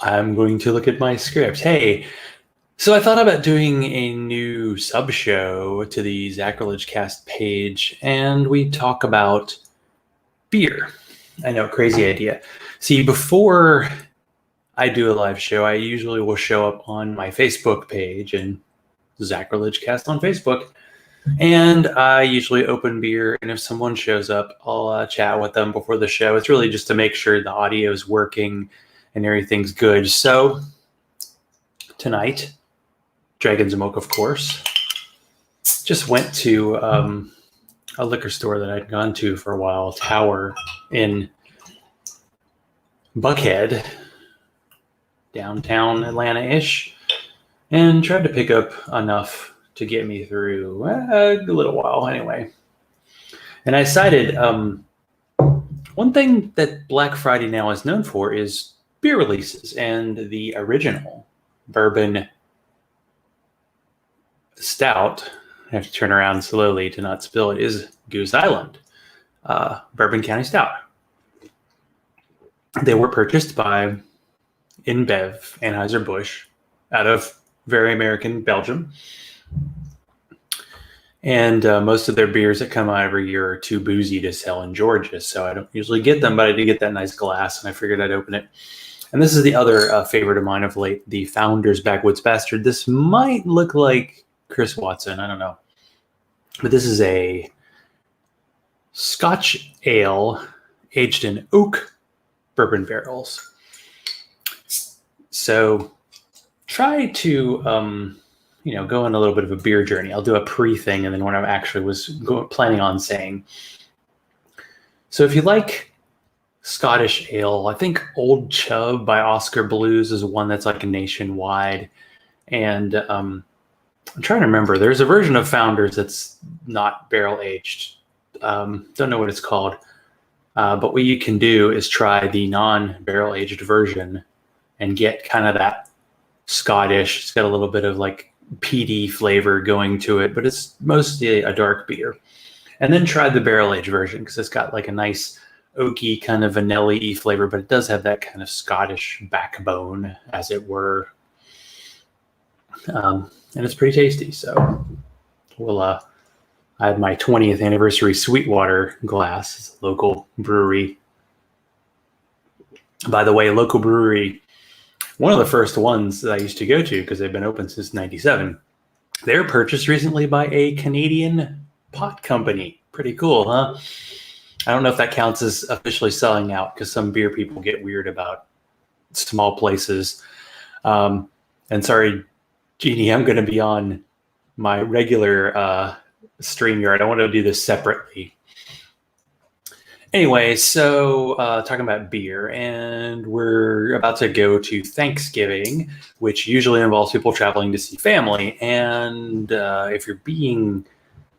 I'm going to look at my script. Hey, so I thought about doing a new sub show to the Zachrilege cast page, and we talk about beer. I know, crazy idea. See, before I do a live show, I usually will show up on my Facebook page and Zachrilege cast on Facebook. And I usually open beer, and if someone shows up, I'll chat with them before the show. It's really just to make sure the audio is working and everything's good. So tonight, Dragon's Milk, of course. Just went to a liquor store that I'd gone to for a while, Tower in Buckhead, downtown Atlanta-ish, and tried to pick up enough to get me through a little while anyway. And I decided one thing that Black Friday now is known for is beer releases, and the original bourbon stout, I have to turn around slowly to not spill it, is Goose Island Bourbon County Stout. They were purchased by InBev, Anheuser-Busch, out of very American Belgium. And most of their beers that come out every year are too boozy to sell in Georgia, so I don't usually get them, but I did get that nice glass, and I figured I'd open it. And this is the other favorite of mine of late, the Founder's Backwoods Bastard. This might look like Chris Watson, I don't know. But this is a Scotch ale aged in oak bourbon barrels. So try to go on a little bit of a beer journey. I'll do a pre-thing and then what I actually was planning on saying. So if you like Scottish ale, I think Old Chub by Oscar Blues is one that's like nationwide. And I'm trying to remember. There's a version of Founders that's not barrel aged. Don't know what it's called. But what you can do is try the non-barrel aged version and get kind of that Scottish. It's got a little bit of like peaty flavor going to it, but it's mostly a dark beer. And then try the barrel aged version because it's got like a nice oaky kind of vanilla-y flavor, but it does have that kind of Scottish backbone, as it were. And it's pretty tasty. So I had my 20th anniversary Sweetwater glass. It's a local brewery. By the way, local brewery, one of the first ones that I used to go to because they've been open since 97. They were purchased recently by a Canadian pot company. Pretty cool, huh? I don't know if that counts as officially selling out because some beer people get weird about small places. And sorry, Jeannie, I'm going to be on my regular StreamYard. I want to do this separately. Anyway, so talking about beer, and we're about to go to Thanksgiving, which usually involves people traveling to see family. And if you're being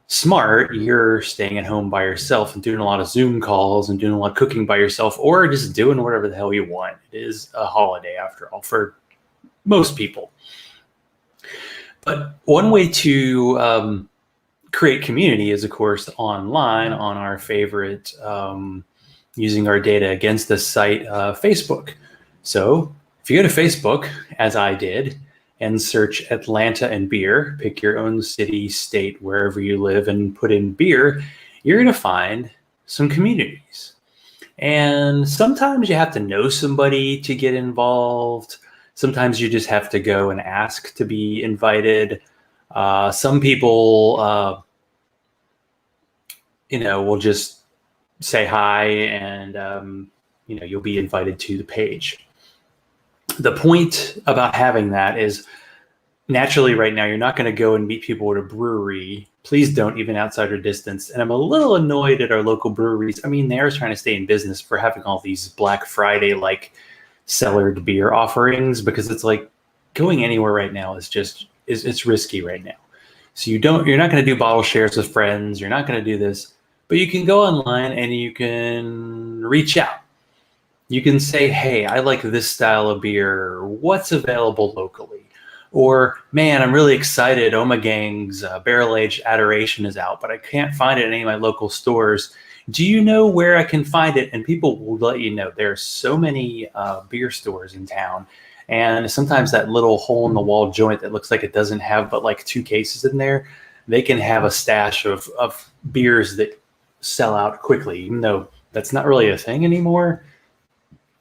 smart, you're staying at home by yourself and doing a lot of Zoom calls and doing a lot of cooking by yourself, or just doing whatever the hell you want. It is a holiday, after all, for most people. But one way to create community is, of course, online on our favorite, using our data against the site, Facebook. So if you go to Facebook, as I did, and search Atlanta and beer, pick your own city, state, wherever you live, and put in beer, you're going to find some communities. And sometimes you have to know somebody to get involved. Sometimes you just have to go and ask to be invited. Some people, will just say hi and, you'll be invited to the page. The point about having that is naturally right now, you're not going to go and meet people at a brewery. Please don't, even outside or distance. And I'm a little annoyed at our local breweries. I mean, they're trying to stay in business for having all these Black Friday, like cellared beer offerings, because it's like going anywhere right now is just, it's risky right now. So you're not going to do bottle shares with friends. You're not going to do this, but you can go online and you can reach out. You can say, hey, I like this style of beer. What's available locally? Or, man, I'm really excited. Oma Gang's Barrel Aged Adoration is out, but I can't find it in any of my local stores. Do you know where I can find it? And people will let you know. There are so many beer stores in town. And sometimes that little hole in the wall joint that looks like it doesn't have but like 2 cases in there, they can have a stash of beers that sell out quickly, even though that's not really a thing anymore.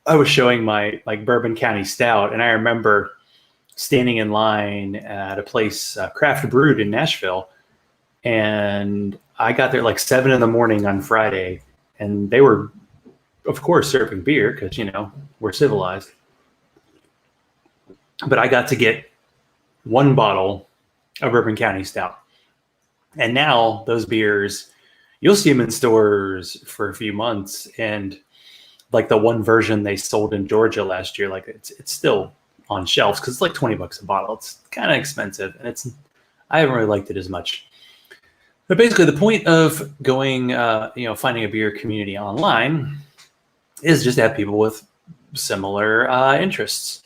I was showing my like Bourbon County Stout, and I remember standing in line at a place, Craft Brewed in Nashville, and I got there like 7 in the morning on Friday, and they were, of course, serving beer because, we're civilized. But I got to get 1 bottle of Bourbon County Stout. And now those beers, you'll see them in stores for a few months. And like the one version they sold in Georgia last year, like it's still on shelves because it's like $20 a bottle. It's kind of expensive, and I haven't really liked it as much. But basically, the point of going, finding a beer community online is just to have people with similar interests.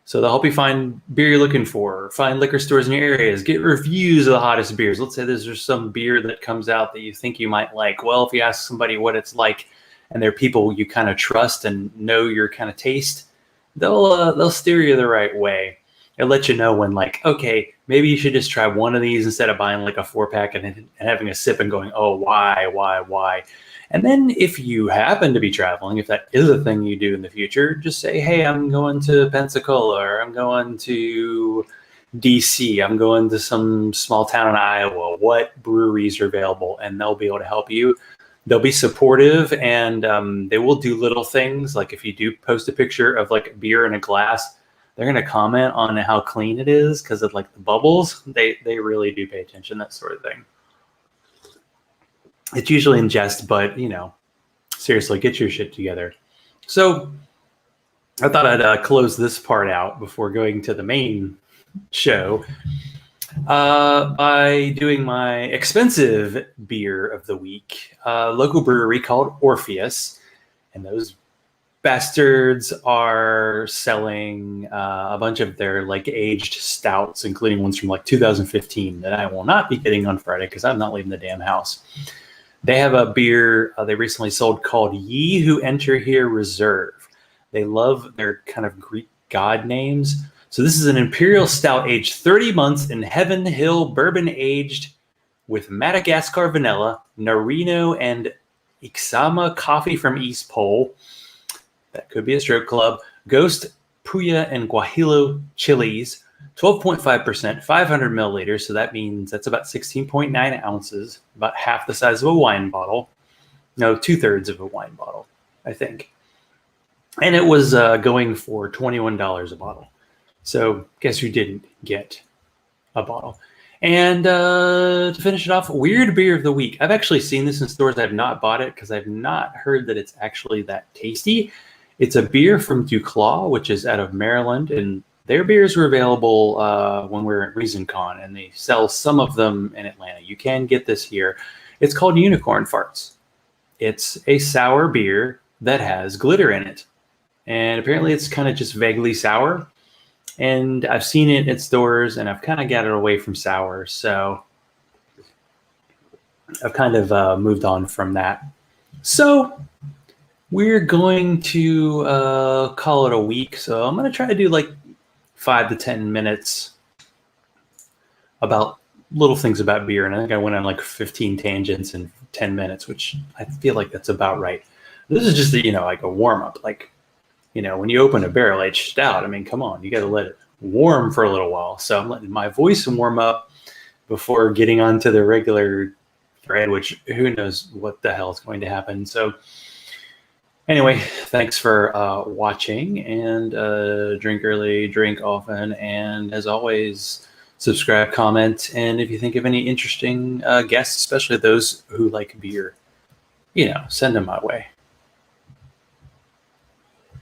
So they'll help you find beer you're looking for, find liquor stores in your areas, get reviews of the hottest beers. Let's say there's some beer that comes out that you think you might like. Well, if you ask somebody what it's like, and they're people you kind of trust and know your kind of taste, they'll steer you the right way. It'll let you know when, like, okay, maybe you should just try one of these instead of buying like a 4-pack and having a sip and going, oh, why? And then if you happen to be traveling, if that is a thing you do in the future, just say, hey, I'm going to Pensacola, or I'm going to DC, I'm going to some small town in Iowa. What breweries are available? And they'll be able to help you. They'll be supportive, and they will do little things. Like if you do post a picture of like beer in a glass, they're going to comment on how clean it is because of like the bubbles. They really do pay attention, that sort of thing. It's usually in jest, but, seriously, get your shit together. So I thought I'd close this part out before going to the main show by doing my expensive beer of the week, a local brewery called Orpheus. And those bastards are selling a bunch of their like aged stouts, including ones from like 2015 that I will not be getting on Friday because I'm not leaving the damn house. They have a beer they recently sold called Ye Who Enter Here Reserve. They love their kind of Greek god names. So this is an imperial stout aged 30 months in Heaven Hill bourbon aged with Madagascar vanilla, Narino, and Ixama coffee from East Pole. That could be a stroke club. Ghost, Puya, and Guajillo chilies. 12.5%, 500 milliliters. So that means that's about 16.9 ounces, about half the size of a wine bottle. No, 2/3 of a wine bottle, I think. And it was going for $21 a bottle. So guess who didn't get a bottle? And to finish it off, weird beer of the week. I've actually seen this in stores. I've not bought it because I've not heard that it's actually that tasty. It's a beer from Duclaw, which is out of Maryland, and their beers were available when we were at ReasonCon, and they sell some of them in Atlanta. You can get this here. It's called Unicorn Farts. It's a sour beer that has glitter in it, and apparently it's kind of just vaguely sour. And I've seen it at stores, and I've kind of got it away from sour, so I've kind of moved on from that. So we're going to call it a week. So I'm going to try to do like 5 to 10 minutes about little things about beer. And I think I went on like 15 tangents in 10 minutes, which I feel like that's about right. This is just, like a warm up. Like, when you open a barrel aged stout, I mean, come on, you got to let it warm for a little while. So I'm letting my voice warm up before getting onto the regular thread, which who knows what the hell is going to happen. So anyway, thanks for watching, and drink early, drink often, and as always, subscribe, comment, and if you think of any interesting guests, especially those who like beer, send them my way.